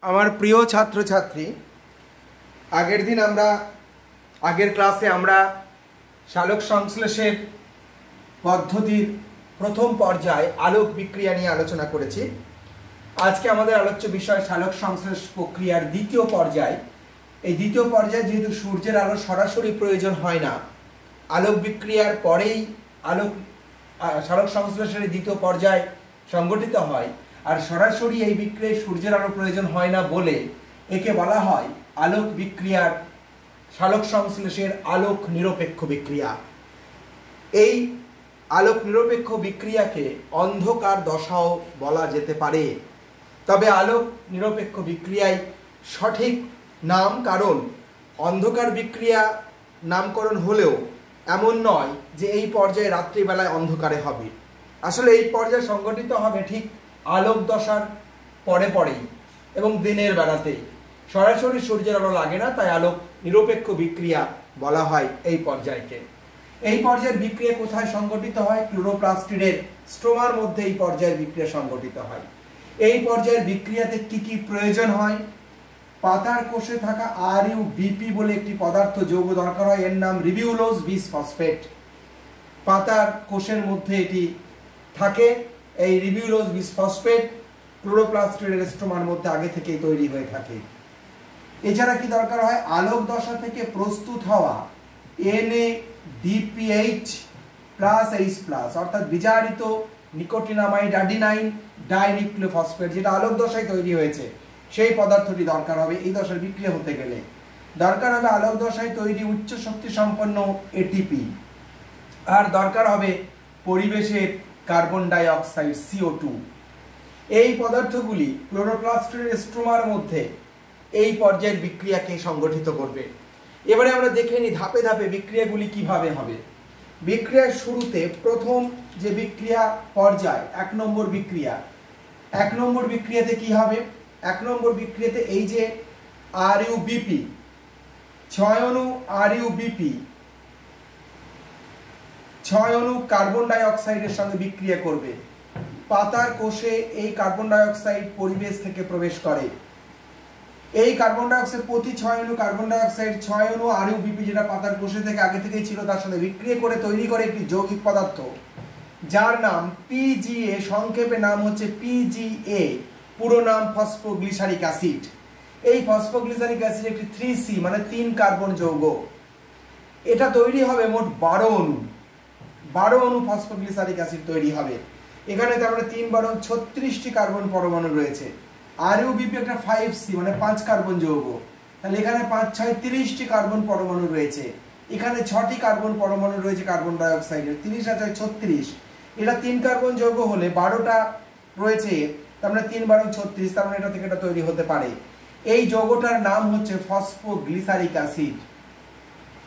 আমার প্রিয় ছাত্রছাত্রী, আগের দিন আগের ক্লাসে আমরা সালোক সংশ্লেষের পদ্ধতির প্রথম পর্যায় আলোক বিক্রিয়া নিয়ে আলোচনা করেছি। আজকে আমাদের আলোচ্য বিষয় সালোক সংশ্লেষ প্রক্রিয়ার দ্বিতীয় পর্যায়। এই দ্বিতীয় পর্যায়ে যেহেতু সূর্যের আলো সরাসরি প্রয়োজন হয় না, আলোক বিক্রিয়ার পরেই সালোক সংশ্লেষের দ্বিতীয় পর্যায় সংগঠিত হয়, আর সরাসরি এই বিক্রিয়ায় সূর্যের আলো প্রয়োজন হয় না বলে একে বলা হয় আলোক বিক্রিয়ার সালোক সংশ্লেষের আলোক নিরপেক্ষ বিক্রিয়া। এই আলোক নিরপেক্ষ বিক্রিয়াকে অন্ধকার দশাও বলা যেতে পারে। তবে আলোক নিরপেক্ষ বিক্রিয়ায় সঠিক নাম, কারণ অন্ধকার বিক্রিয়া নামকরণ হলেও এমন নয় যে এই পর্যায়ে রাত্রিবেলায় অন্ধকারে হবে। আসলে এই পর্যায়ে সংগঠিত হবে ঠিক আলোক দশার পরেই এবং দিনের বেলাতেই। সরাসরি সূর্যের আলো লাগে না, তাই আলোক নিরপেক্ষ বিক্রিয়া বলা হয় এই পর্যায়কে। এই পর্যায়ের বিক্রিয়া কোথায় সংগঠিত হয়? ক্লোরোপ্লাস্টিডের স্ট্রোমার মধ্যে এই পর্যায়ের বিক্রিয়া সংগঠিত হয়। এই পর্যায়ের বিক্রিয়াতে কি কি প্রয়োজন হয়? পাতার কোষে থাকা RuBP বলে একটি পদার্থ যৌগ দরকার হয়, এর নাম রিবিউলোজ বিসফসফেট। পাতার কোষের মধ্যে এটি থাকে। এই রিবিউলোজ বিসফসফেট ক্লোরোপ্লাস্টিডের স্ট্রোমার মধ্যে আগে থেকেই তৈরি হয়ে থাকে। এছাড়া কি দরকার হয়? আলোক দশা থেকে প্রস্তুত হওয়া NADPH প্লাস H+, অর্থাৎ বিজারিত নিকোটিনামাইড অ্যাডিনাইন ডাইনিউক্লিওফসফেট, যেটা আলোক দশায় তৈরি হয়েছে, সেই পদার্থটি দরকার হবে এই দশার বিক্রিয়া হতে গেলে। দরকার হবে আলোক দশায় তৈরি উচ্চ শক্তি সম্পন্ন ATP, আর দরকার হবে পরিবেশের কার্বন ডাই অক্সাইড CO2। এই পদার্থগুলি ক্লোরোপ্লাস্টের স্ট্রোমার মধ্যে এই পর্যায়ের বিক্রিয়াকে সংগঠিত করবে। এবারে আমরা দেখে নিই ধাপে ধাপে বিক্রিয়াগুলি কিভাবে হবে। বিক্রিয়ার শুরুতে প্রথম যে বিক্রিয়া পর্যায় 1 নম্বর বিক্রিয়া, 1 নম্বর বিক্রিয়াতে কি হবে? 1 নম্বর বিক্রিয়াতে এই যে RuBP 6 অণু RuBP 6 অণু কার্বন ডাই অক্সাইডের সঙ্গে বিক্রিয়া করবে। পাতার কোষে এই কার্বন ডাই অক্সাইড পরিবেশ থেকে প্রবেশ করে। এই কার্বন ডাই অক্সাইড প্রতি 6 অণু কার্বন ডাই অক্সাইড 6 অণু RuBP, যেটা পাতার কোষে থেকে আগে থেকেই ছিল, তার সাথে বিক্রিয়া করে তৈরি করে একটি যৌগিক পদার্থ যার নাম PGA। সংক্ষেপে নাম হচ্ছে PGA, পুরো নাম ফসফোগ্লিসারিক অ্যাসিড। এই ফসফোগ্লিসারিক অ্যাসিড একটি 3C মানে 3 কার্বন যৌগ। এটা তৈরি হবে মোট 12 অণু ফসফোগ্লিসারিক অ্যাসিড তৈরি হবে। এখানে তারপরে 3 বারং 36টি কার্বন পরমাণু রয়েছে। RuBP একটা 5C মানে 5 কার্বন যৌগ, তাহলে এখানে 5 6 30টি কার্বন পরমাণু রয়েছে। এখানে 6টি কার্বন পরমাণু রয়েছে কার্বন ডাই অক্সাইডের, 30 আর 36। এটা 3 কার্বন যৌগ হলে 12টা রয়েছে, তার মানে 3 বারং 36, তার মানে এটা থেকে এটা তৈরি হতে পারে। এই যৌগটার নাম হচ্ছে ফসফোগ্লিসারিক অ্যাসিড।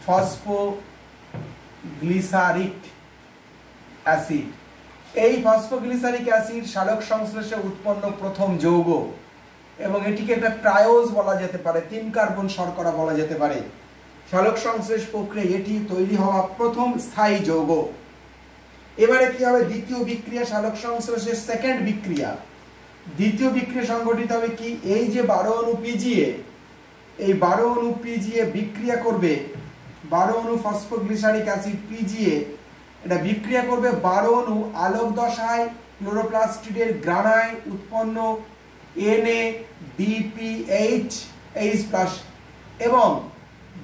Phosphoglyceric acid. এই ফসফোগ্লিসারিক অ্যাসিড সালোক সংশ্লেষে উৎপন্ন প্রথম যৌগ এবং এটিকে একটা ট্রায়োজ বলা যেতে পারে, 3 কার্বন শর্করা বলা যেতে পারে। সালোক সংশ্লেষ প্রক্রিয়ায় এটি তৈরি হওয়া প্রথম স্থায়ী যৌগ। এবারে কি হবে? দ্বিতীয় বিক্রিয়া, সালোক সংশ্লেষের সেকেন্ড বিক্রিয়া। দ্বিতীয় বিক্রিয়া সংগঠিত হবে কি? এই যে 12 অণু PGA, এই 12 অণু PGA বিক্রিয়া করবে, 12 অণু ফসফোগ্লিসারিক অ্যাসিড PGA এটা বিক্রিয়া করবে 12 অণু আলোক দশায় ক্লোরোপ্লাস্টিডের গ্রানায় উৎপন্ন NADPH এবং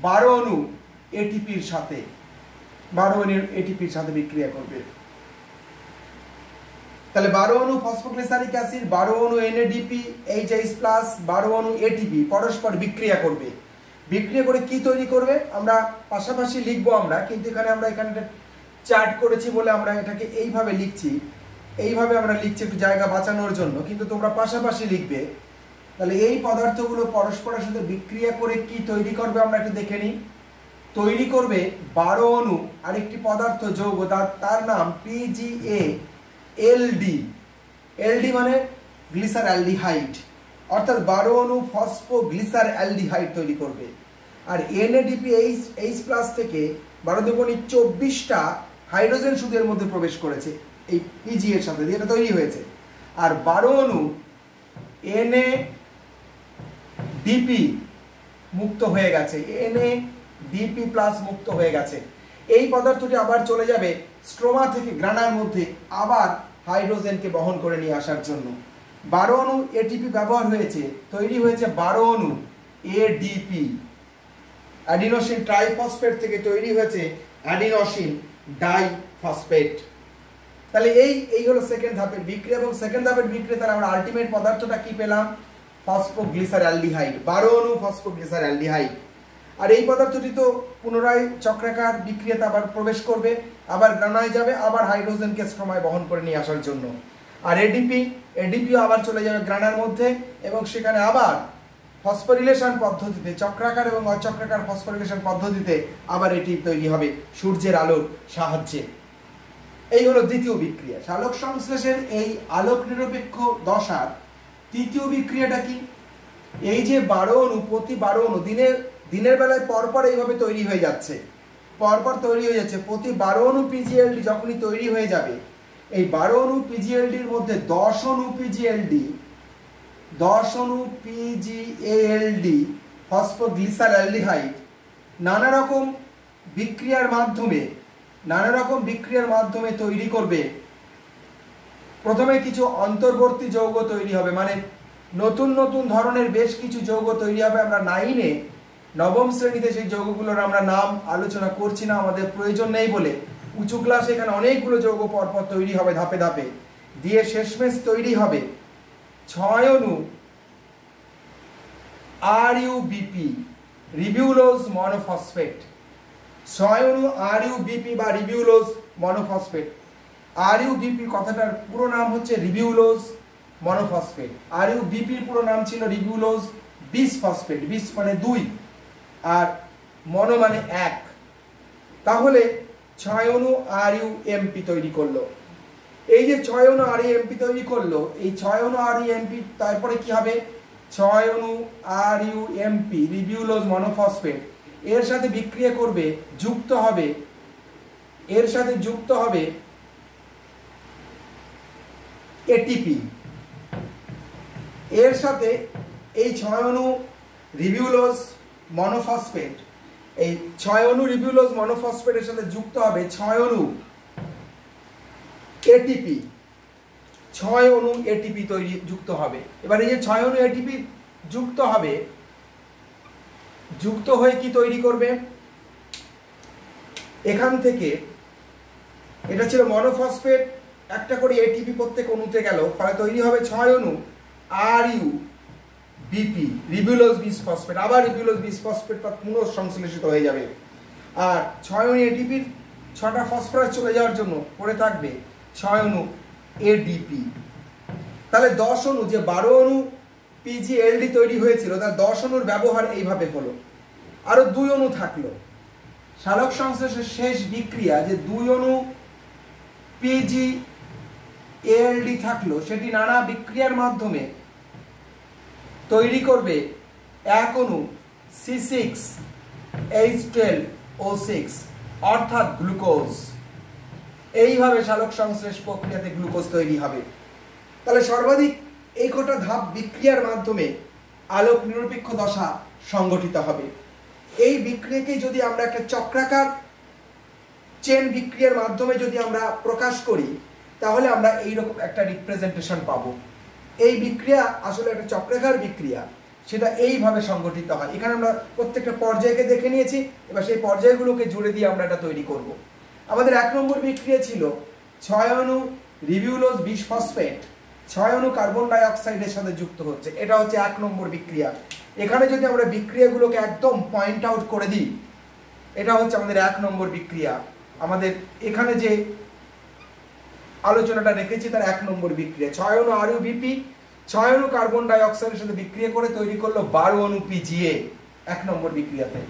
12 অণু ATPর সাথে, 12 অণু ATPর সাথে বিক্রিয়া করবে। তাহলে 12 অণু ফসফোগ্লিসারিক অ্যাসিড, 12 অণু NADPH+, 12 অণু ATP পরস্পর বিক্রিয়া করবে। বিক্রিয়া করে কি তৈরি করবে আমরা পাশাপাশি লিখবো আমরা, কিন্তু আমরা এখানে চার্ট করেছি বলে আমরা এটাকে এইভাবে লিখছি। এইভাবে আমরা লিখছি একটু জায়গা বাঁচানোর জন্য, কিন্তু তোমরা পাশাপাশি লিখবে। তাহলে এই পদার্থগুলো পরস্পরের সাথে বিক্রিয়া করে কি তৈরি করবে আমরা একটু দেখে নিই। তৈরি করবে 12 অণু আরেকটি পদার্থ যৌগ, তার নাম PGALD। LD মানে গ্লিসার অ্যালডিহাইড, অর্থাৎ 12 অণু ফসফোগ্লিসার অ্যালডিহাইড তৈরি করবে। আর NADPH+ থেকে 12 দুগুণে 24টা হাইড্রোজেন শুধুর মধ্যে প্রবেশ করেছে এই PGA এর সাথে, এটা তৈরি হয়েছে। আর 12 অণু ডিপি মুক্ত হয়ে গেছে, NADP+ মুক্ত হয়ে গেছে। এই পদার্থটি আবার চলে যাবে স্ট্রোমা থেকে গ্রানার মধ্যে আবার হাইড্রোজেনকে বহন করে নিয়ে আসার জন্য। 12 অণু ATP ব্যবহার হয়েছে, তৈরি হয়েছে 12 অণু ADP, অ্যাডিনোসিন ট্রাইফসফেট থেকে তৈরি হয়েছে অ্যাডিনোসিন ডাইফসফেট। তাহলে এই হলো সেকেন্ড ধাপের বিক্রিয়া, এবং সেকেন্ড ধাপের বিক্রিয়া তাহলে আমরা আলটিমেট পদার্থটা কি পেলাম? ফসফোগ্লিসারঅ্যালডিহাইড, 12 অণু ফসফোগ্লিসারঅ্যালডিহাইড। আর এই পদার্থটি তো পুনরায় চক্রাকার বিক্রিয়াতে আবার প্রবেশ করবে, আবার গ্রানায় যাবে, আবার হাইড্রোজেনকে স্ট্রোমায় বহন করে নিয়ে আসার জন্য। আর এডিপিও আবার চলে যাবে গ্রানার মধ্যে, এবং সেখানে আবার ফসফোরিলেশন পদ্ধতিতে, চক্রাকার এবং অচক্রাকার ফসফোরিলেশন পদ্ধতিতে আবার এটি তৈরি হবে সূর্যের আলোর সাহায্যে। এই হলো দ্বিতীয় বিক্রিয়া। সালোক সংশ্লেষের এই আলোক নিরপেক্ষ দশার তৃতীয় বিক্রিয়াটা কি? এই যে 12 অণু, প্রতি 12 অণু দিনের বেলায় পরপর এইভাবে তৈরি হয়ে যাচ্ছে, প্রতি 12 অণু পিজিএলডি যখনই তৈরি হয়ে যাবে, এই 12 অণু পিজিএলডির মধ্যে 10 অণু পিজিএলডি ফসফোগ্লিসারঅ্যালডিহাইড নানা রকম বিক্রিয়ার মাধ্যমে তৈরি করবে। প্রথমে কিছু অন্তর্বর্তী যৌগ তৈরি হবে, মানে নতুন ধরনের বেশ কিছু যৌগ তৈরি হবে। আমরা 9-এ, নবম শ্রেণীতে সেই যৌগগুলোর আমরা নাম আলোচনা করছি না, আমাদের প্রয়োজন নেই বলে। উঁচু ক্লাসে এখানে অনেকগুলো যৌগ পরপর তৈরি হবে ধাপে ধাপে দিয়ে, শেষমেশ তৈরি হবে 6 অণু RUBP, রিবিউলোজ মনোফসফেট। 6 অণু RUBP বা রিবিউলোজ মনোফসফেট। RUBP কথাটার পুরো নাম হচ্ছে রিবিউলোজ মনোফসফেট। RUBPর পুরো নাম ছিল রিবিউলোজ বিসফসফেট, বিস মানে 2 আর মনো মানে 1। তাহলে 6 অণু RUMP তৈরি করলো। এই যে 6 অণু RUMP তৈরি করলো, এই 6 অণু RUMP তারপরে কি হবে? 6 অণু RUMP রিবিউলোজ মনোফসফেট এর সাথে বিক্রিয়া করবে, যুক্ত হবে ATP। এর সাথে এই 6 অণু রিবিউলোজ মনোফসফেট, এই 6 অণু রিবিউলোজ মনোফসফেটের সাথে যুক্ত হবে 6 অণু ATP। 6 অণু ATP যুক্ত হবে। এবার এই যে 6 অণু ATP যুক্ত হয়ে কি তৈরি করবে? এখান থেকে এটা ছিল মনোফসফেট, একটা করে ATP প্রত্যেক অণুতে গেল, ফলে তৈরি হবে 6 অণু RUBP রিবিউলোজ বিসফসফেট। আবার রিবিউলোজ বিসফসফেট পুনঃসংশ্লেষিত হয়ে যাবে। আর 6 অণু ATPর 6টা ফসফরাস চলে যাওয়ার জন্য পড়ে থাকবে 6 অণু ADP। তাহলে 10 অণু, যে 12 অণু পিজিএলডি তৈরি হয়েছিল, তার 10 অণুর ব্যবহার এইভাবে হলো। আরো 2 অণু থাকলো। সালোক সংশ্লেষের শেষ বিক্রিয়া যে 2 অণু পিজিএলডি থাকলো, সেটি নানা বিক্রিয়ার মাধ্যমে তৈরি করবে 1 অণু C6H12O6 অর্থাৎ গ্লুকোজ। এইভাবে সালোক সংশ্লেষ প্রক্রিয়াতে গ্লুকোজ তৈরি হবে। তাহলে সর্বাধিক এই কটা ধাপ বিক্রিয়ার মাধ্যমে আলোক নিরপেক্ষ দশা সংগঠিত হবে। এই বিক্রিয়াকে যদি আমরা একটা চক্রাকার চেন বিক্রিয়ার মাধ্যমে যদি আমরা প্রকাশ করি, তাহলে আমরা এইরকম একটা রিপ্রেজেন্টেশন পাবো। এই বিক্রিয়া আসলে একটা চক্রাকার বিক্রিয়া, সেটা এইভাবে সংগঠিত হয়। এখানে আমরা প্রত্যেকটা পর্যায়কে দেখে নিয়েছি, এবার সেই পর্যায়গুলোকে জুড়ে দিয়ে আমরা এটা তৈরি করব। আমাদের 1 নম্বর বিক্রিয়া ছিল 6 অণু রিবিউলোজ বিসফসফেট 6 অণু কার্বন ডাই অক্সাইডের সাথে যুক্ত হচ্ছে। এটা হচ্ছে 1 নম্বর বিক্রিয়া। এখানে যদি আমরা বিক্রিয়াগুলোকে একদম পয়েন্ট আউট করে দিই, এটা হচ্ছে আমাদের 1 নম্বর বিক্রিয়া। আমাদের এখানে যে আলোচনাটা রেখেছি তার 1 নম্বর বিক্রিয়া। 6 অণু RUBP 6 অণু কার্বন ডাই অক্সাইডের সাথে বিক্রিয়া করে তৈরি করলো 12 অণু PGA 1 নম্বর বিক্রিয়াতে।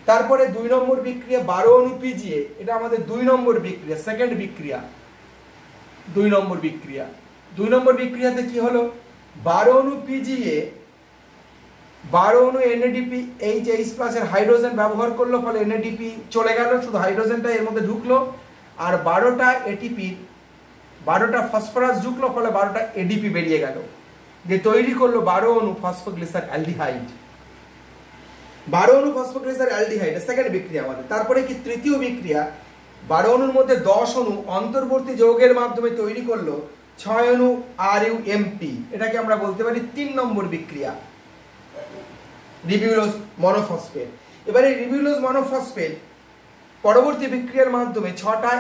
তারপরে 2 নম্বর বিক্রিয়া 12 অণু PGA, এটা আমাদের 2 নম্বর বিক্রিয়া, সেকেন্ড বিক্রিয়া। 2 নম্বর বিক্রিয়াতে কি হলো? 12 অণু PGA 12 অণু NADP H+ এর হাইড্রোজেন ব্যবহার করলো, ফলে NADP চলে গেল, শুধু হাইড্রোজেনটা এর মধ্যে ঢুকলো। আর 12টা ATP 12টা ফসফরাস ঢুকলো, ফলে 12টা ADP বেরিয়ে গেল, যে তৈরি করলো 12 অণু ফসফোগ্লিসারঅ্যালডিহাইড। 12 অণু ফসফোগ্লিসার অ্যালডিহাইড সেকেন্ড বিক্রিয়া আমাদের। তারপরে কি তৃতীয় বিক্রিয়া, 12 অণুর মধ্যে 10 অণু অন্তর্বর্তী যৌগের মাধ্যমে তৈরি করলো 6 অণু RuMp, এটাকে আমরা বলতে পারি 3 নম্বর বিক্রিয়া, রিবিউলোজ মনোফসফেট। এবারে রিবিউলোজ মনোফসফেট পরবর্তী বিক্রিয়ার মাধ্যমে 6টা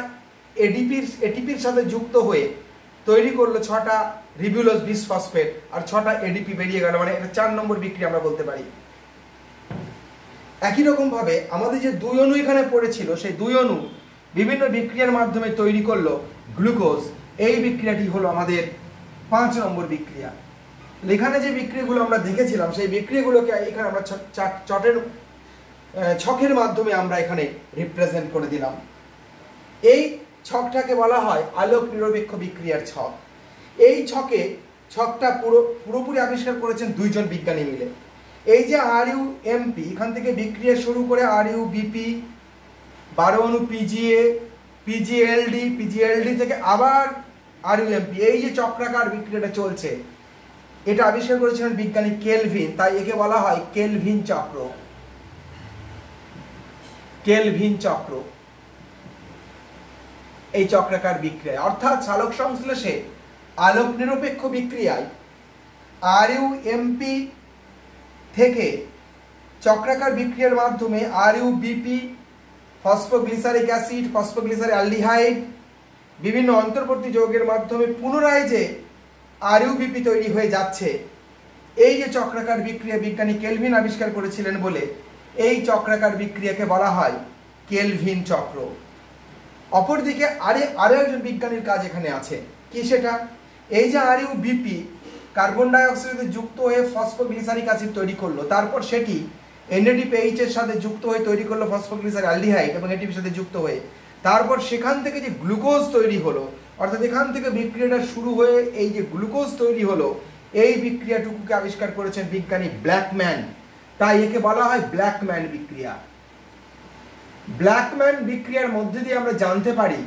এটিপির সাথে যুক্ত হয়ে তৈরি করলো 6টা রিবিউলোজ বিসফসফেট, আর 6টা এডিপি বেরিয়ে গেল, মানে এটা 4 নম্বর বিক্রিয়া আমরা বলতে পারি। একই রকম ভাবে আমাদের যে 2 অণু এখানে পড়েছিল, সেই 2 অণু বিভিন্ন বিক্রিয়ার মাধ্যমে তৈরি করলো গ্লুকোজ, এই বিক্রিয়াটি হলো আমাদের 5 নম্বর বিক্রিয়া। এখানে যে বিক্রিয়াগুলো আমরা দেখেছিলাম সেই বিক্রিয়াগুলোকে এখানে আমরা ছকের মাধ্যমে আমরা এখানে রিপ্রেজেন্ট করে দিলাম। এই ছকটাকে বলা হয় আলোক নিরপেক্ষ বিক্রিয়ার ছক। এই ছকটা পুরোপুরি আবিষ্কার করেছেন 2 জন বিজ্ঞানী মিলে। এই যে RuMp, এখান থেকে বিক্রিয়া শুরু করে RuBp, 12 অণু PGA, PGLD থেকে আবার RuMp, এই যে চক্রাকার বিক্রিয়াটা চলছে, এটা আবিষ্কার করেছিলেন বিজ্ঞানী কেলভিন, তাই একে বলা হয় কেলভিন চক্র। কেলভিন চক্র এই চক্রাকার বিক্রিয়া, অর্থাৎ সালোক সংশ্লেষে আলোক নিরপেক্ষ বিক্রিয়ায় RuMp থেকে চক্রাকার বিক্রিয়ার মাধ্যমে RuBp, phosphoglyceric acid, phosphoglyceric aldehyde, বিভিন্ন অন্তর্বর্তী যৌগের মাধ্যমে পুনরায় যে RuBp তৈরি হয়ে যাচ্ছে, এই যে চক্রাকার বিক্রিয়া বিজ্ঞানী কেলভিন আবিষ্কার করেছিলেন বলে এই চক্রাকার বিক্রিয়াকে বলা হয় কেলভিন চক্র। অপরদিকে আরো একজন বিজ্ঞানীর কাজ এখানে আছে, কি সেটা, এই যে RuBp কার্বন ডাই অক্সাইডে যুক্ত হয়ে ফসফোগ্লিসারিক অ্যাসিড তৈরি করলো, তারপর সেটি NADPH এর সাথে যুক্ত হয়ে তৈরি করলো ফসফোগ্লিসারিক অ্যালডিহাইড এবং এটিপির সাথে যুক্ত হয়ে, তারপর সেখান থেকে যে গ্লুকোজ তৈরি হলো, অর্থাৎ এখান থেকে বিক্রিয়াটা শুরু হয়ে এই যে গ্লুকোজ তৈরি হলো, এই বিক্রিয়াটুকুকে আবিষ্কার করেছেন বিজ্ঞানী ব্ল্যাকম্যান, তাই একে বলা হয় ব্ল্যাকম্যান বিক্রিয়া। ব্ল্যাকম্যান বিক্রিয়ার মধ্যে দিয়ে আমরা জানতে পারি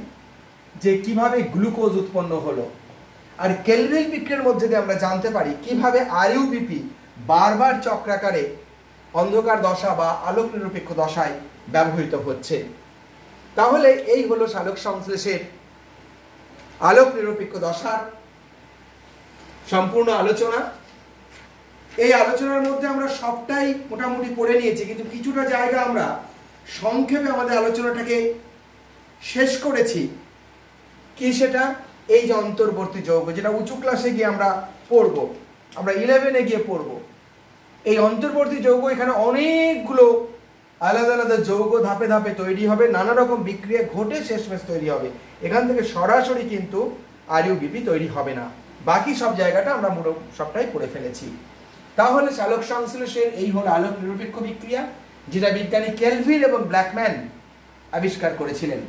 যে কিভাবে গ্লুকোজ উৎপন্ন হলো, আর কেলভিন বিক্রিয়ার মধ্যে দিয়ে আমরা জানতে পারি কিভাবে RuBp বারবার চক্রাকারে অন্ধকার দশা বা আলোক নিরপেক্ষ দশায় ব্যবহৃত হচ্ছে। তাহলে এই হলো সালোক সংশ্লেষের আলোক নিরপেক্ষ দশার সম্পূর্ণ আলোচনা। এই আলোচনার মধ্যে আমরা সবটাই মোটামুটি পড়ে নিয়েছি, কিন্তু কিছুটা জায়গা আমরা সংক্ষেপে আমাদের আলোচনাটাকে শেষ করেছি। কি সেটা, এই যে অন্তর্বর্তী যৌগ, যেটা উঁচু ক্লাসে গিয়ে আমরা পড়বো, আমরা 11-এ গিয়ে পড়বো। এই অন্তর্বর্তী যৌগ, এখানে অনেকগুলো আলাদা আলাদা যৌগ ধাপে ধাপে তৈরি হবে, নানা রকম বিক্রিয়া ঘটে শেষমেশ তৈরি হবে। এখান থেকে সরাসরি কিন্তু RuBp তৈরি হবে না, বাকি সব জায়গাটা আমরা সবটাই পড়ে ফেলেছি। তাহলে সালোক সংশ্লেষের এই হলো আলোক নিরপেক্ষ বিক্রিয়া, যেটা বিজ্ঞানী কেলভিন এবং ব্ল্যাকম্যান আবিষ্কার করেছিলেন,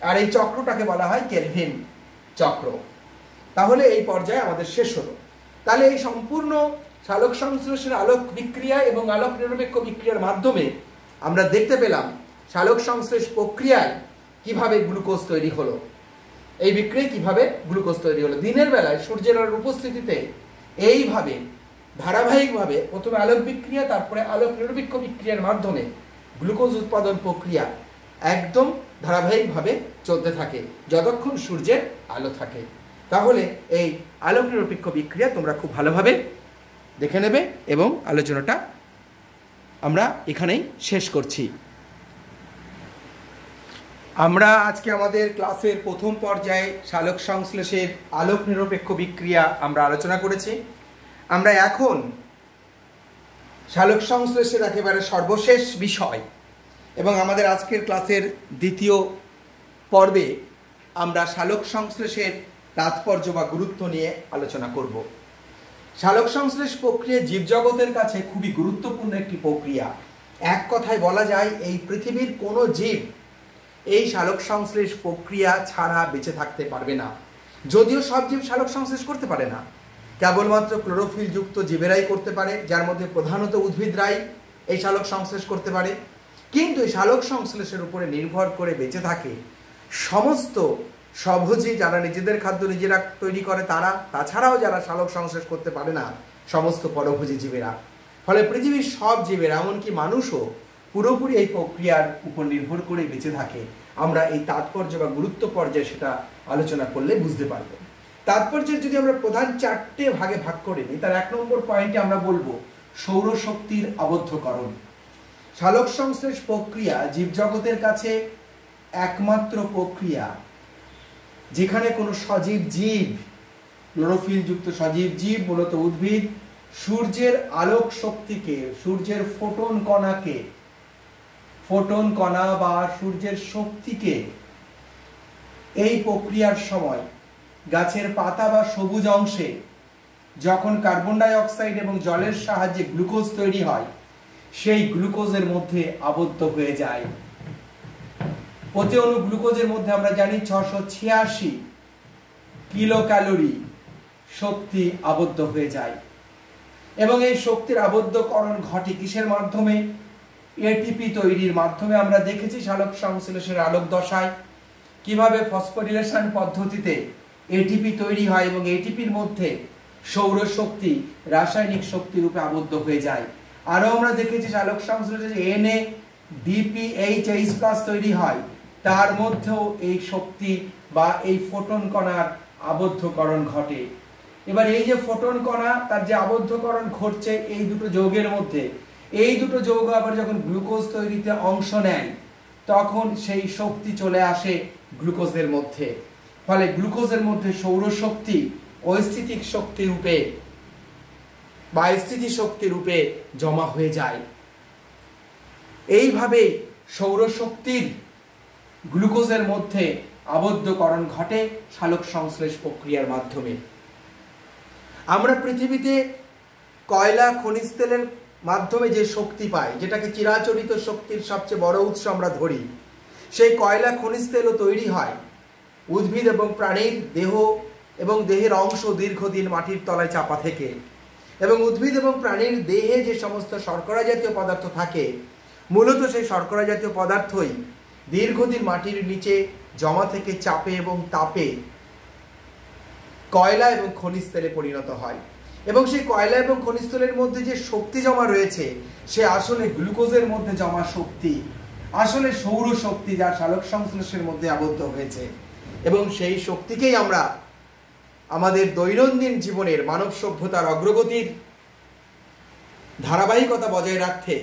আর এই চক্রটাকে বলা হয় কেলভিন চক্র। তাহলে এই পর্যায়ে আমাদের শেষ হলো। তাহলে এই সম্পূর্ণ সালোক সংশ্লেষের আলোক বিক্রিয়া এবং আলোক নিরপেক্ষ বিক্রিয়ার মাধ্যমে আমরা দেখতে পেলাম সালোক সংশ্লেষ প্রক্রিয়ায় কিভাবে গ্লুকোজ তৈরি হলো, এই বিক্রিয়ায় কিভাবে গ্লুকোজ তৈরি হলো। দিনের বেলায় সূর্যের আলোর উপস্থিতিতে এইভাবে ধারাবাহিকভাবে প্রথমে আলোক বিক্রিয়া, তারপরে আলোক নিরপেক্ষ বিক্রিয়ার মাধ্যমে গ্লুকোজ উৎপাদন প্রক্রিয়া একদম ধারাবাহিকভাবে চলতে থাকে যতক্ষণ সূর্যের আলো থাকে। তাহলে এই আলোক নিরপেক্ষ বিক্রিয়া তোমরা খুব ভালোভাবে দেখে নেবে এবং আলোচনাটা আমরা এখানেই শেষ করছি। আমরা আজকে আমাদের ক্লাসের প্রথম পর্যায়ে সালোক সংশ্লেষের আলোক নিরপেক্ষ বিক্রিয়া আমরা আলোচনা করেছি। আমরা এখন সালোক সংশ্লেষের একেবারে সর্বশেষ বিষয় এবং আমাদের আজকের ক্লাসের দ্বিতীয় পর্বে আমরা সালোক সংশ্লেষের তাৎপর্য বা গুরুত্ব নিয়ে আলোচনা করব। সালোক সংশ্লেষ প্রক্রিয়া জীবজগতের কাছে খুবই গুরুত্বপূর্ণ একটি প্রক্রিয়া। এক কথায় বলা যায় এই পৃথিবীর কোনো জীব এই সালোক সংশ্লেষ প্রক্রিয়া ছাড়া বেঁচে থাকতে পারবে না। যদিও সব জীব সালোক সংশ্লেষ করতে পারে না, কেবলমাত্র ক্লোরোফিল যুক্ত জীবেরাই করতে পারে, যার মধ্যে প্রধানত উদ্ভিদরাই এই সালোক সংশ্লেষ করতে পারে। কিন্তু এই সালোক সংশ্লেষের উপরে নির্ভর করে বেঁচে থাকে সমস্ত স্বভোজী, যারা নিজেদের খাদ্য নিজেরা তৈরি করে তারা, তাছাড়াও যারা সালোক সংশ্লেষ করতে পারে না, সমস্ত পরভোজী জীবেরা। ফলে পৃথিবীর সব জীবের এমনকি মানুষও পুরোপুরি এই প্রক্রিয়ার উপর নির্ভর করে বেঁচে থাকে। আমরা এই তাৎপর্য বা গুরুত্ব পর্যায়ে সেটা আলোচনা করলে বুঝতে পারবো। তাৎপর্যের যদি আমরা প্রধান 4টে ভাগে ভাগ করে নিই, তার 1 নম্বর পয়েন্টে আমরা বলবো সৌরশক্তির আবদ্ধকরণ। সালোক সংশ্লেষ প্রক্রিয়া জীবজগতের কাছে একমাত্র প্রক্রিয়া যেখানে কোনো সজীব জীব, ক্লোরোফিল যুক্ত সজীব জীব, মূলত উদ্ভিদ, সূর্যের আলোক শক্তিকে, সূর্যের ফোটন কণা বা সূর্যের শক্তিকে এই প্রক্রিয়ার সময় গাছের পাতা বা সবুজ অংশে যখন কার্বন ডাই অক্সাইড এবং জলের সাহায্যে গ্লুকোজ তৈরি হয়, সেই গ্লুকোজের মধ্যে আবদ্ধ হয়ে যায়। প্রতি অণু গ্লুকোজের মধ্যে আমরা জানি 686 কিলো ক্যালোরি শক্তি আবদ্ধ হয়ে যায়। এবং এই শক্তির আবদ্ধকরণ ঘটে কিসের মাধ্যমে? এটিপি তৈরির মাধ্যমে। আমরা দেখেছি সালোক সংশ্লেষের আলোক দশায় কিভাবে ফসফোরিলেশন পদ্ধতিতে এটিপি তৈরি হয় এবং এটিপির মধ্যে সৌরশক্তি রাসায়নিক শক্তি রূপে আবদ্ধ হয়ে যায়। আরও আমরা দেখেছি সালোক সংশ্লেষে যে NADPH+ তৈরি হয়, তার মধ্যেও এই শক্তি বা এই ফোটন কণার আবদ্ধকরণ ঘটে। এবার এই যে ফোটন কণা, তার যে আবদ্ধকরণ ঘটছে এই দুটো যৌগের মধ্যে, এই দুটো যৌগ আবার যখন গ্লুকোজ তৈরিতে অংশ নেয় তখন সেই শক্তি চলে আসে গ্লুকোজের মধ্যে। ফলে গ্লুকোজের মধ্যে সৌরশক্তি অস্থিতিক শক্তি রূপে বা স্থিতিশক্তি রূপে জমা হয়ে যায়। এইভাবে সৌরশক্তির গ্লুকোজের মধ্যে আবদ্ধকরণ ঘটে সালোক সংশ্লেষ প্রক্রিয়ার মাধ্যমে। আমরা পৃথিবীতে কয়লা খনিজ তেলের মাধ্যমে যে শক্তি পাই, যেটাকে চিরাচরিত শক্তির সবচেয়ে বড় উৎস আমরা ধরি, সেই কয়লা খনিজ তেলও তৈরি হয় উদ্ভিদ এবং প্রাণীর দেহ এবং দেহের অংশ দীর্ঘদিন মাটির তলায় চাপা থেকে। এবং উদ্ভিদ এবং প্রাণীর দেহে যে সমস্ত শর্করা জাতীয় পদার্থ থাকে, মূলত সেই শর্করা জাতীয় পদার্থই দীর্ঘদিন মাটির নিচে জমা থেকে চাপে এবং তাপে কয়লা এবং খনিজ তেলে পরিণত হয়। এবং সেই কয়লা এবং খনিজ তেলের মধ্যে যে শক্তি জমা রয়েছে, সে আসলে গ্লুকোজের মধ্যে জমা শক্তি, আসলে সৌরশক্তি, যা সালোক সংশ্লেষের মধ্যে আবদ্ধ হয়েছে। এবং সেই শক্তিকেই আমরা আমাদের দৈনন্দিন জীবনের মানব সভ্যতার অগ্রগতির ধারাবাহিকতা বজায় রাখতে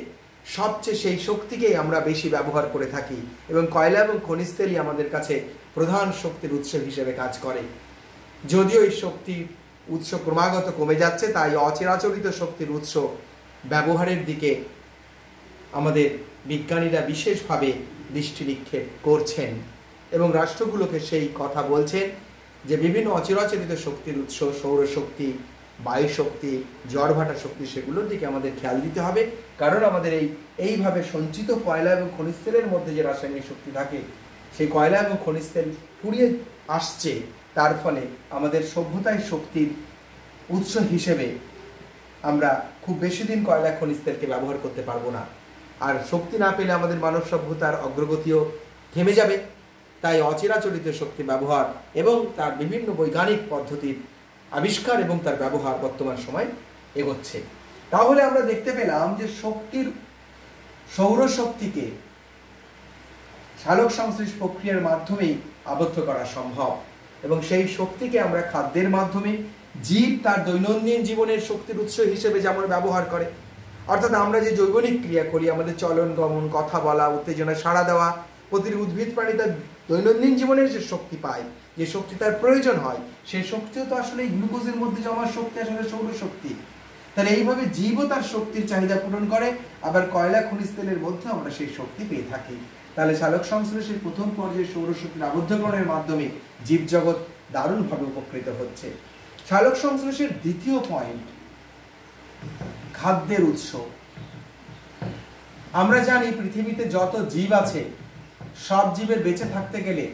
সবচেয়ে সেই শক্তিকেই আমরা বেশি ব্যবহার করে থাকি। এবং কয়লা এবং খনিজ তেলই আমাদের কাছে প্রধান শক্তির উৎস হিসেবে কাজ করে। যদিও এই শক্তির উৎস ক্রমাগত কমে যাচ্ছে, তাই অচিরাচরিত শক্তির উৎস ব্যবহারের দিকে আমাদের বিজ্ঞানীরা বিশেষভাবে দৃষ্টি নিক্ষেপ করছেন এবং রাষ্ট্রগুলোকে সেই কথা বলছেন যে বিভিন্ন অচিরাচরিত শক্তির উৎস, সৌরশক্তি, বায়ুশক্তি, জড়ভাটা শক্তি, সেগুলোর দিকে আমাদের খেয়াল দিতে হবে। কারণ আমাদের এইভাবে সঞ্চিত কয়লা এবং খনিজ তেলের মধ্যে যে রাসায়নিক শক্তি থাকে, সেই কয়লা এবং খনিজ তেল ফুরিয়ে আসছে। তার ফলে আমাদের সভ্যতায় শক্তির উৎস হিসেবে আমরা খুব বেশি দিন কয়লা খনিজ তেলকে ব্যবহার করতে পারবো না। আর শক্তি না পেলে আমাদের মানব সভ্যতার অগ্রগতিও থেমে যাবে। তাই অচিরাচরিত শক্তি ব্যবহার এবং তার বিভিন্ন বৈজ্ঞানিক পদ্ধতির আবিষ্কার এবং তার ব্যবহার বর্তমান সময় এগোচ্ছে। তাহলে আমরা দেখতে পেলাম যে সৌরশক্তিকে সালোক সংশ্লেষ প্রক্রিয়ার মাধ্যমেই আবদ্ধ করা সম্ভব। এবং সেই শক্তিকে আমরা খাদ্যের মাধ্যমে, জীব তার দৈনন্দিন জীবনের শক্তির উৎস হিসেবে যেমন ব্যবহার করে, অর্থাৎ আমরা যে জৈবনিক ক্রিয়া করি, আমাদের চলন গমন, কথা বলা, উত্তেজনা সাড়া দেওয়া, প্রতিটি উদ্ভিদ প্রাণী তার দৈনন্দিন জীবনের যে শক্তি পায়, যে শক্তি তার প্রয়োজন হয়, সেই শক্তিও তো আসলে গ্লুকোজের মধ্যে জমা শক্তি, আসলে সৌরশক্তি। তাহলে এইভাবে জীবও তার শক্তির চাহিদা পূরণ করে, আবার কয়লা খনিজ তেলের মধ্যে আমরা সেই শক্তি পেয়ে থাকি। তাহলে সালোক সংশ্লেষের প্রথম পর্যায়ে সৌরশক্তির আবদ্ধকরণের মাধ্যমে জীবজগৎ দারুণভাবে উপকৃত হচ্ছে। সালোক সংশ্লেষের দ্বিতীয় পয়েন্ট, খাদ্যের উৎস। আমরা জানি পৃথিবীতে যত জীব আছে, সব জীবের বেঁচে থাকতে গেলে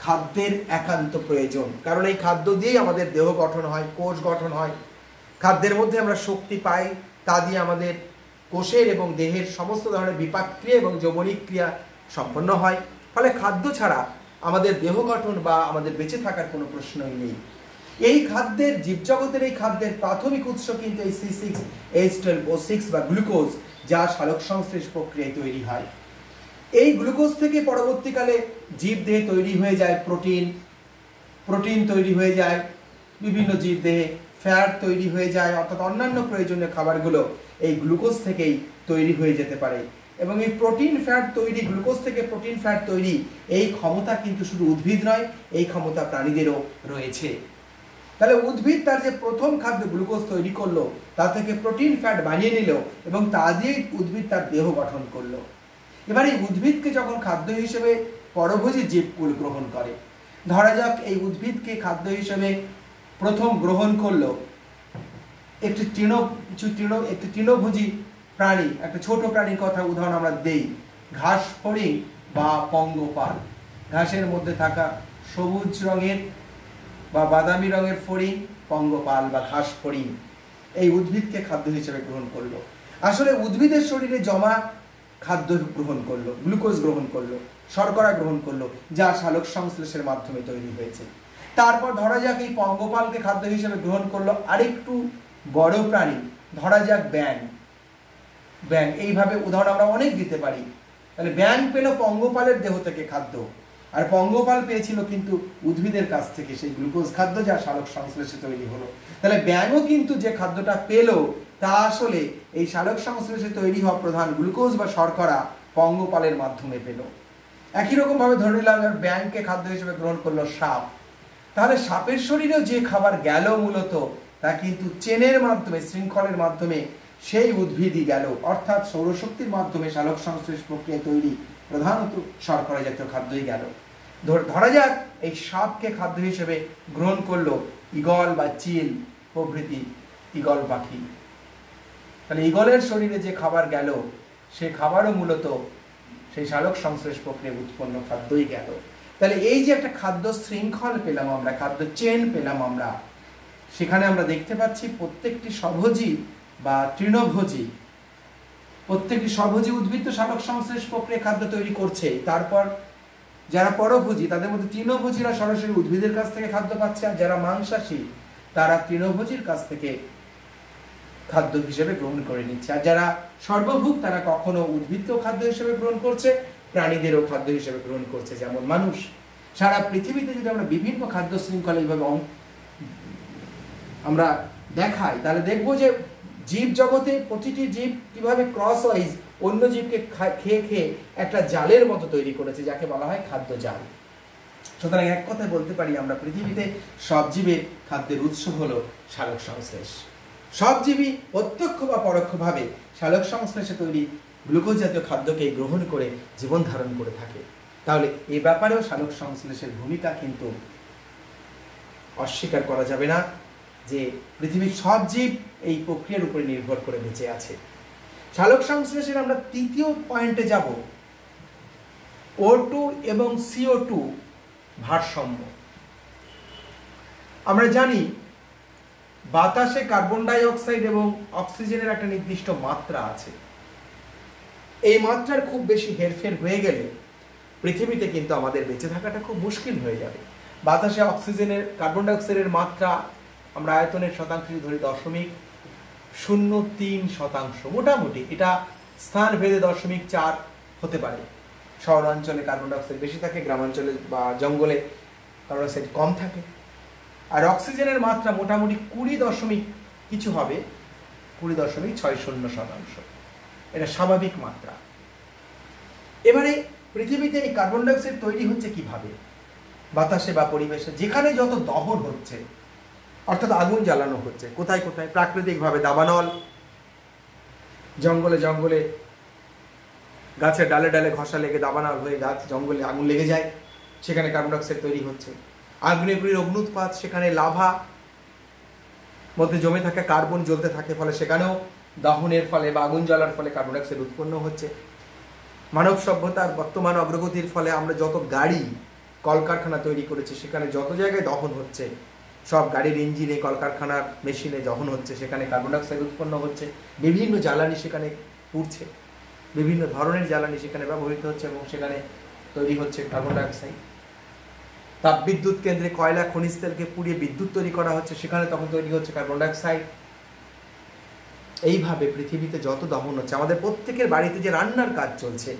খাদ্যের একান্ত প্রয়োজন। কারণ এই খাদ্য দিয়েই আমাদের দেহ গঠন হয়, কোষ গঠন হয়। খাদ্যের মধ্যে আমরা শক্তি পাই, তা দিয়ে আমাদের কোষের এবং দেহের সমস্ত ধরনের বিপাক ক্রিয়া এবং যৌবনিক ক্রিয়া সম্পন্ন হয়। ফলে খাদ্য ছাড়া আমাদের দেহ গঠন বা আমাদের বেঁচে থাকার কোনো প্রশ্নই নেই। এই খাদ্যের, জীবজগতের এই খাদ্যের প্রাথমিক উৎস কিন্তু এই C6H12O6 বা গ্লুকোজ, যা সালোক সংশ্লেষ প্রক্রিয়ায় তৈরি হয়। এই গ্লুকোজ থেকে পরবর্তীকালে জীবদেহে তৈরি হয়ে যায় প্রোটিন তৈরি হয়ে যায়, বিভিন্ন জীবদেহে ফ্যাট তৈরি হয়ে যায়, অর্থাৎ অন্যান্য প্রয়োজনীয় খাবারগুলো এই গ্লুকোজ থেকেই তৈরি হয়ে যেতে পারে। এবং এই প্রোটিন ফ্যাট তৈরি, গ্লুকোজ থেকে প্রোটিন ফ্যাট তৈরি, এই ক্ষমতা কিন্তু শুধু উদ্ভিদ নয়, এই ক্ষমতা প্রাণীদেরও রয়েছে। তাহলে উদ্ভিদ তার যে প্রথম খাদ্য গ্লুকোজ তৈরি করলো, তা থেকে প্রোটিন ফ্যাট বানিয়ে নিল এবং তা দিয়ে উদ্ভিদ তার দেহ গঠন করলো। এবার এই উদ্ভিদকে যখন খাদ্য হিসেবে পরভোজী জীবকুল গ্রহণ করে, ধরা যাক এই উদ্ভিদকে খাদ্য হিসেবে প্রথম গ্রহণ করলো একটি তৃণভোজী প্রাণী, একটা ছোট প্রাণীর কথা উদাহরণ আমরা দেই, ঘাস ফড়িং বা পঙ্গপাল। ঘাসের মধ্যে থাকা সবুজ রঙের বা বাদামি রঙের ফড়িং পঙ্গপাল বা ঘাস ফড়িং, এই উদ্ভিদকে খাদ্য হিসেবে গ্রহণ করলো। আসলে উদ্ভিদের শরীরে জমা খাদ্য গ্রহণ করলো, গ্লুকোজ গ্রহণ করলো, শর্করা গ্রহণ করলো, যা সালোক সংশ্লেষের মাধ্যমে তৈরি হয়েছে। তারপর ধরা যাক এই পঙ্গপালকে খাদ্য হিসেবে গ্রহণ করলো আরেকটু বড় প্রাণী, ধরা যাক ব্যাঙ। এইভাবে উদাহরণ আমরা অনেক দিতে পারি। তাহলে ব্যাঙ পেল পঙ্গপালের দেহ থেকে খাদ্য, আর পঙ্গপাল পেয়েছিল কিন্তু উদ্ভিদের কাছ থেকে সেই গ্লুকোজ খাদ্য, যা সালোক সংশ্লেষে তৈরি হলো। তাহলে ব্যাঙও কিন্তু যে খাদ্যটা পেল, তা আসলে এই সালোক সংশ্লেষে তৈরি হওয়া প্রধান গ্লুকোজ বা শর্করা পঙ্গপালের মাধ্যমে পেল। একই রকম ভাবে ধরে নিলাম ব্যাঙকে খাদ্য হিসেবে গ্রহণ করলো সাপ। তাহলে সাপের শরীরেও যে খাবার গেল মূলত, তা কিন্তু চেনের মাধ্যমে, শৃঙ্খলের মাধ্যমে সেই উদ্ভিদই গেল, অর্থাৎ সৌরশক্তির মাধ্যমে সালোক সংশ্লেষ প্রক্রিয়া তৈরি প্রধানত শর্করা জাতীয় খাদ্যই গেল। ধরা যাক এই সাপকে খাদ্য হিসেবে গ্রহণ করলো ঈগল বা চিল প্রভৃতি ঈগল পাখি। তাহলে ঈগলের শরীরে যে খাবার গেল, সে খাবারও মূলত সেই সালোক সংশ্লেষ প্রক্রিয়ায় উৎপন্ন খাদ্যই গেল। তাহলে এই যে একটা খাদ্য শৃঙ্খল পেলাম আমরা, খাদ্য চেন পেলাম আমরা, সেখানে আমরা দেখতে পাচ্ছি প্রত্যেকটি স্বভোজী বা তৃণভোজী, প্রত্যেকটি স্বভোজী উদ্ভিদ তো সালোক সংশ্লেষ প্রক্রিয়া খাদ্য তৈরি করছে। তারপর যারা পরভোজী, তাদের মধ্যে তৃণভোজীরা সরাসরি উদ্ভিদের কাছ থেকে খাদ্য পাচ্ছে, আর যারা মাংসাশী তারা তৃণভোজীর কাছ থেকে খাদ্য হিসেবে গ্রহণ করে নিচ্ছে। আর যারা সর্বভুক, তারা কখনো উদ্ভিদকেও খাদ্য হিসেবে গ্রহণ করছে, প্রাণীদেরও খাদ্য হিসেবে গ্রহণ করছে, যেমন মানুষ। সারা পৃথিবীতে যদি আমরা বিভিন্ন খাদ্য শৃঙ্খলা এইভাবে আমরা দেখাই, তাহলে দেখবো যে জীব জগতে প্রতিটি জীব কিভাবে ক্রস ওয়াইজ অন্য জীবকে খেয়ে খেয়ে একটা জালের মতো তৈরি করেছে, যাকে বলা হয় খাদ্য জাল। সুতরাং এক কথায় বলতে পারি আমরা, পৃথিবীতে সব জীবের খাদ্যের উৎস হলো সালোক সংশ্লেষ। সব জীবই প্রত্যক্ষ বা পরোক্ষভাবে সালোক সংশ্লেষে তৈরি গ্লুকোজ জাতীয় খাদ্যকে গ্রহণ করে জীবন ধারণ করে থাকে। তাহলে এই ব্যাপারেও সালোক সংশ্লেষের ভূমিকা কিন্তু অস্বীকার করা যাবে না, যে পৃথিবীর সব জীব এই প্রক্রিয়ার উপরে নির্ভর করে বেঁচে আছে। সালোক সংশ্লেষের আমরা তৃতীয় পয়েন্টে যাব, O2 এবং CO2 ভারসাম্য। আমরা জানি বাতাসে কার্বন ডাই অক্সাইড এবং অক্সিজেনের একটা নির্দিষ্ট মাত্রা আছে। এই মাত্রার খুব বেশি হেরফের হয়ে গেলে পৃথিবীতে কিন্তু আমাদের বেঁচে থাকাটা খুব মুশকিল হয়ে যাবে। বাতাসে কার্বন ডাই অক্সাইডের মাত্রা আমরা আয়তনের শতাংশ ধরি 0.03%, মোটামুটি এটা স্থান ভেদে 0.4 হতে পারে। শহরাঞ্চলে কার্বন ডাই অক্সাইড বেশি থাকে, গ্রামাঞ্চলে বা জঙ্গলে কার্বন ডাই অক্সাইড কম থাকে। আর অক্সিজেনের মাত্রা মোটামুটি 20.60%, এটা স্বাভাবিক মাত্রা। এবারে পৃথিবীতে এই কার্বন ডাই অক্সাইড তৈরি হচ্ছে কিভাবে? বাতাসে বা পরিবেশে যেখানে যত দহন হচ্ছে, অর্থাৎ আগুন জ্বালানো হচ্ছে, কোথায় কোথায় প্রাকৃতিকভাবে দাবানল, জঙ্গলে জঙ্গলে গাছের ডালে ডালে ঘষা লেগে দাবানল হয়ে গাছ জঙ্গলে আগুন লেগে যায়, সেখানে কার্বন ডাই অক্সাইড তৈরি হচ্ছে। আগ্নেয়গিরির অগ্নুৎপাত, সেখানে লাভা মধ্যে জমে থাকা কার্বন জ্বলতে থাকে, ফলে সেখানেও দহনের ফলে বা আগুন জ্বালার ফলে কার্বন ডাই অক্সাইড উৎপন্ন হচ্ছে। মানব সভ্যতার বর্তমান অগ্রগতির ফলে আমরা যত গাড়ি কলকারখানা তৈরি করেছি, সেখানে যত জায়গায় দহন হচ্ছে, সব গাড়ির ইঞ্জিনে, কলকারখানার মেশিনে দহন হচ্ছে, সেখানে কার্বন ডাই অক্সাইড উৎপন্ন হচ্ছে। বিভিন্ন জ্বালানি সেখানে পুড়ছে, বিভিন্ন ধরনের জ্বালানি সেখানে ব্যবহৃত হচ্ছে এবং সেখানে তৈরি হচ্ছে কার্বন ডাই অক্সাইড। তাপবিদ্যুৎ কেন্দ্রে কয়লা খনিজ তেলকে পুড়িয়ে বিদ্যুৎ তৈরি করা হচ্ছে, সেখানে তখন তৈরি হচ্ছে কার্বন ডাইঅক্সাইড। এইভাবে পৃথিবীতে যত দহন হচ্ছে, আমাদের প্রত্যেকের বাড়িতে যে রান্নার কাজ চলছে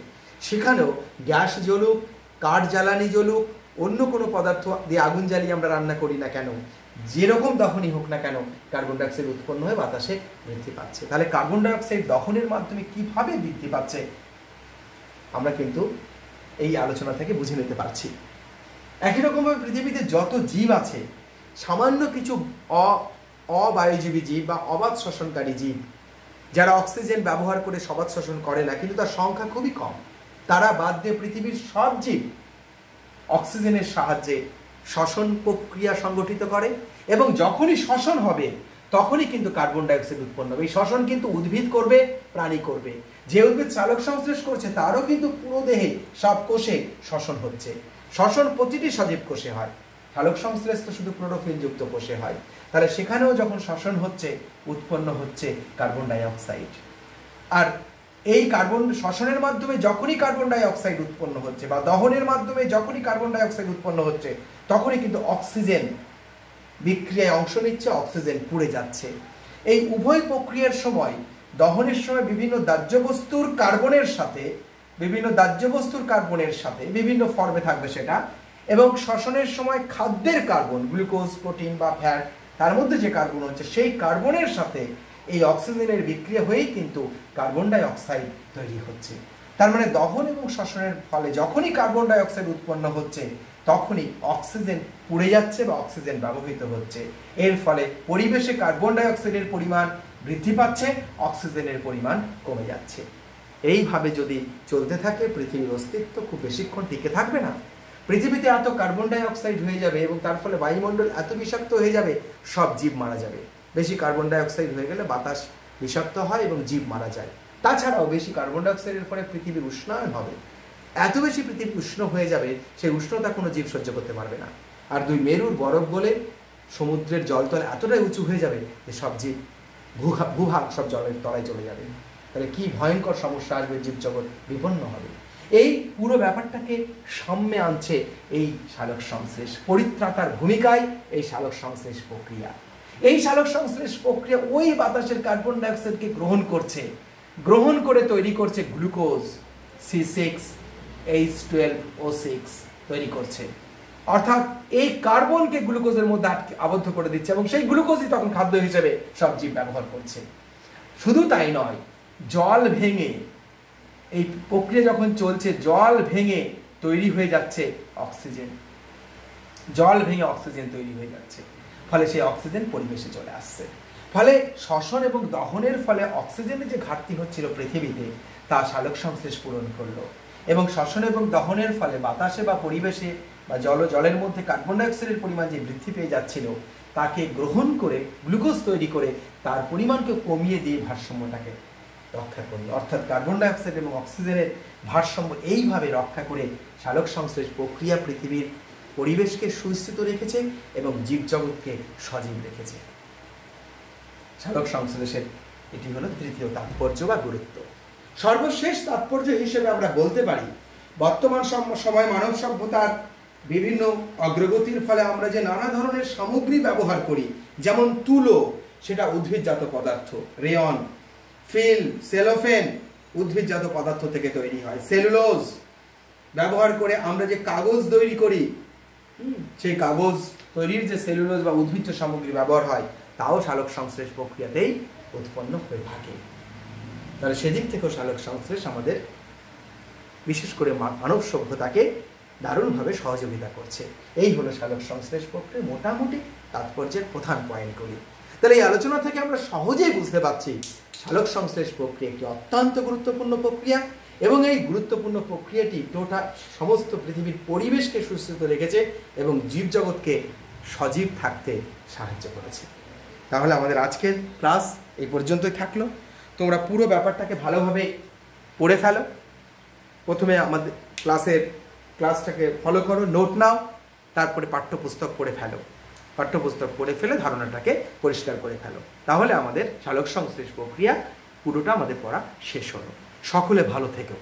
সেখানেও গ্যাস জ্বলুক, কাঠ জ্বালানি জ্বলুক, অন্য কোনো পদার্থ দিয়ে আগুন জ্বালিয়ে আমরা রান্না করি না কেন, যেরকম দহনই হোক না কেন, কার্বন ডাইঅক্সাইড উৎপন্ন হয়ে বাতাসে বৃদ্ধি পাচ্ছে। তাহলে কার্বন ডাইঅক্সাইড দহনের মাধ্যমে কিভাবে বৃদ্ধি পাচ্ছে আমরা কিন্তু এই আলোচনা থেকে বুঝে নিতে পারছি। একই রকমভাবে পৃথিবীতে যত জীব আছে, সামান্য কিছু অবায়ুজীবী জীব বা অবাধ শ্বসনকারী জীব, যারা অক্সিজেন ব্যবহার করে সবাদ শ্বসন করে না, কিন্তু তার সংখ্যা খুবই কম, তারা বাদ দিয়ে পৃথিবীর সব জীব অক্সিজেনের সাহায্যে শ্বসন প্রক্রিয়া সংগঠিত করে, এবং যখনই শ্বসন হবে তখনই কিন্তু কার্বন ডাইঅক্সাইড উৎপন্ন হবে। এই শ্বসন কিন্তু উদ্ভিদ করবে, প্রাণী করবে। যে উদ্ভিদ সালোক সংশ্লেষ করছে তারও কিন্তু পুরো দেহে সব কোষে শ্বসন হচ্ছে। শ্বসন প্রতিটি সজীব কোষে হয়, সালোক সংশ্লেষ তো শুধু ক্লোরোফিল যুক্ত কোষে হয়। তাহলে সেখানেও যখন শ্বসন হচ্ছে, উৎপন্ন হচ্ছে কার্বন ডাইঅক্সাইড। আর এই কার্বন শ্বসনের মাধ্যমে যখনই কার্বন ডাইঅক্সাইড উৎপন্ন হচ্ছে বা দহনের মাধ্যমে যখনই কার্বন ডাইঅক্সাইড উৎপন্ন হচ্ছে, তখনই কিন্তু অক্সিজেন বিক্রিয়ায় অংশ নিচ্ছে, অক্সিজেন পুড়ে যাচ্ছে। এই উভয় প্রক্রিয়ার সময়, দহনের সময় বিভিন্ন দাহ্য বস্তুর কার্বনের সাথে বিভিন্ন ফর্মে থাকবে সেটা, এবং শ্বসনের সময় খাদ্যের কার্বন, গ্লুকোজ, প্রোটিন বা ফ্যাট, তার মধ্যে যে কার্বন হচ্ছে সেই কার্বনের সাথে এই অক্সিজেনের বিক্রিয়া হয়েই কিন্তু কার্বন ডাইঅক্সাইড তৈরি হচ্ছে। তার মানে দহন এবং শ্বসনের ফলে যখনই কার্বন ডাইঅক্সাইড উৎপন্ন হচ্ছে তখনই অক্সিজেন পুড়ে যাচ্ছে বা অক্সিজেন ব্যবহৃত হচ্ছে। এর ফলে পরিবেশে কার্বন ডাইঅক্সাইডের পরিমাণ বৃদ্ধি পাচ্ছে, অক্সিজেনের পরিমাণ কমে যাচ্ছে। এইভাবে যদি চলতে থাকে পৃথিবীর অস্তিত্ব খুব বেশিক্ষণ টিকে থাকবে না। পৃথিবীতে এত কার্বন ডাইঅক্সাইড হয়ে যাবে এবং তার ফলে বায়ুমণ্ডল এত বিষাক্ত হয়ে যাবে, সব জীব মারা যাবে। বেশি কার্বন ডাইঅক্সাইড হয়ে গেলে বাতাস বিষাক্ত হয় এবং জীব মারা যায়। তাছাড়াও বেশি কার্বন ডাইঅক্সাইডের ফলে পৃথিবীর উষ্ণায়ন হবে, এত বেশি পৃথিবী উষ্ণ হয়ে যাবে সেই উষ্ণতা কোনো জীব সহ্য করতে পারবে না। আর দুই মেরুর বরফ গলে সমুদ্রের জলতল এতটাই উঁচু হয়ে যাবে যে সব জীব ভূভাগ সব জলের তলায় চলে যাবে। তাহলে কি ভয়ঙ্কর সমস্যা আসবে, জীবজগৎ বিপন্ন হবে। এই পুরো ব্যাপারটাকে সামনে আনছে এই সালোক সংশ্লেষ, পরিত্রাতার ভূমিকায় এই সালোক সংশ্লেষ প্রক্রিয়া। এই সালোক সংশ্লেষ প্রক্রিয়া ওই বাতাসের কার্বন ডাইঅক্সাইডকে গ্রহণ করে তৈরি করছে গ্লুকোজ, C6H12O6 তৈরি করছে। অর্থাৎ এই কার্বনকে গ্লুকোজের মধ্যে আবদ্ধ করে দিচ্ছে এবং সেই গ্লুকোজই তখন খাদ্য হিসেবে সব জীব ব্যবহার করছে। শুধু তাই নয়, জল ভেঙে, এই প্রক্রিয়া যখন চলছে, জল ভেঙে তৈরি হয়ে যাচ্ছে অক্সিজেন, তৈরি হয়ে যাচ্ছে। ফলে সেই অক্সিজেন পরিবেশে চলে আসছে। ফলে শ্বসন এবং দহনের ফলে অক্সিজেনের যে ঘাটতি হচ্ছিল পৃথিবীতে, তা সালোক সংশ্লেষ পূরণ করলো। এবং শ্বসন এবং দহনের ফলে বাতাসে বা পরিবেশে বা জলের মধ্যে কার্বন ডাইঅক্সাইডের পরিমাণ যে বৃদ্ধি পেয়ে যাচ্ছিল, তাকে গ্রহণ করে গ্লুকোজ তৈরি করে তার পরিমাণকে কমিয়ে দিয়ে ভারসাম্যটাকে রক্ষা করলো। অর্থাৎ কার্বন ডাইঅক্সাইড এবং অক্সিজেনের ভারসাম্য এইভাবে রক্ষা করে সালোক সংশ্লেষ প্রক্রিয়া পৃথিবীর পরিবেশকে সুস্থিত রেখেছে এবং জীবজগৎকে সজীব রেখেছে। সালোক সংশ্লেষের এটি হলো তৃতীয় তাৎপর্য বা গুরুত্ব। সর্বশেষ তাৎপর্য হিসেবে আমরা বলতে পারি, বর্তমান সময় মানব সভ্যতার বিভিন্ন অগ্রগতির ফলে আমরা যে নানা ধরনের সামগ্রী ব্যবহার করি, যেমন তুলো, সেটা উদ্ভিদজাত পদার্থ, রেয়ন, ফিল্ম, সেলোফেন উদ্ভিদজাত পদার্থ থেকে তৈরি হয়। সেলুলোজ ব্যবহার করে আমরা যে কাগজ তৈরি করি, সেই কাগজ তৈরির যে সেলুলোজ বা উদ্ভিজ্জ সামগ্রী ব্যবহার হয়, তাও সালোক সংশ্লেষ প্রক্রিয়াতেই উৎপন্ন হয়ে থাকে। তাহলে সেদিক থেকেও সালোক সংশ্লেষ আমাদের বিশেষ করে মানব সভ্যতাকে দারুণভাবে সহযোগিতা করছে। এই হলো সালোক সংশ্লেষ প্রক্রিয়া মোটামুটি তাৎপর্যের প্রধান পয়েন্টগুলি। তাহলে এই আলোচনা থেকে আমরা সহজেই বুঝতে পারছি সালোক সংশ্লেষ প্রক্রিয়া একটি অত্যন্ত গুরুত্বপূর্ণ প্রক্রিয়া এবং এই গুরুত্বপূর্ণ প্রক্রিয়াটি সমস্ত পৃথিবীর পরিবেশকে সুস্থিত রেখেছে এবং জীবজগৎকে সজীব থাকতে সাহায্য করেছে। তাহলে আমাদের আজকের ক্লাস এই পর্যন্তই থাকলো। তোমরা পুরো ব্যাপারটাকে ভালোভাবে পড়ে ফেলো। প্রথমে আমাদের ক্লাসটাকে ফলো করো, নোট নাও, তারপরে পাঠ্যপুস্তক পড়ে ফেলো। পাঠ্যপুস্তক পড়ে ফেলে ধারণাটাকে পরিষ্কার করে ফেলো। তাহলে আমাদের সালোক সংশ্লেষ প্রক্রিয়া পুরোটা আমাদের পড়া শেষ হলো। সকলে ভালো থেকো।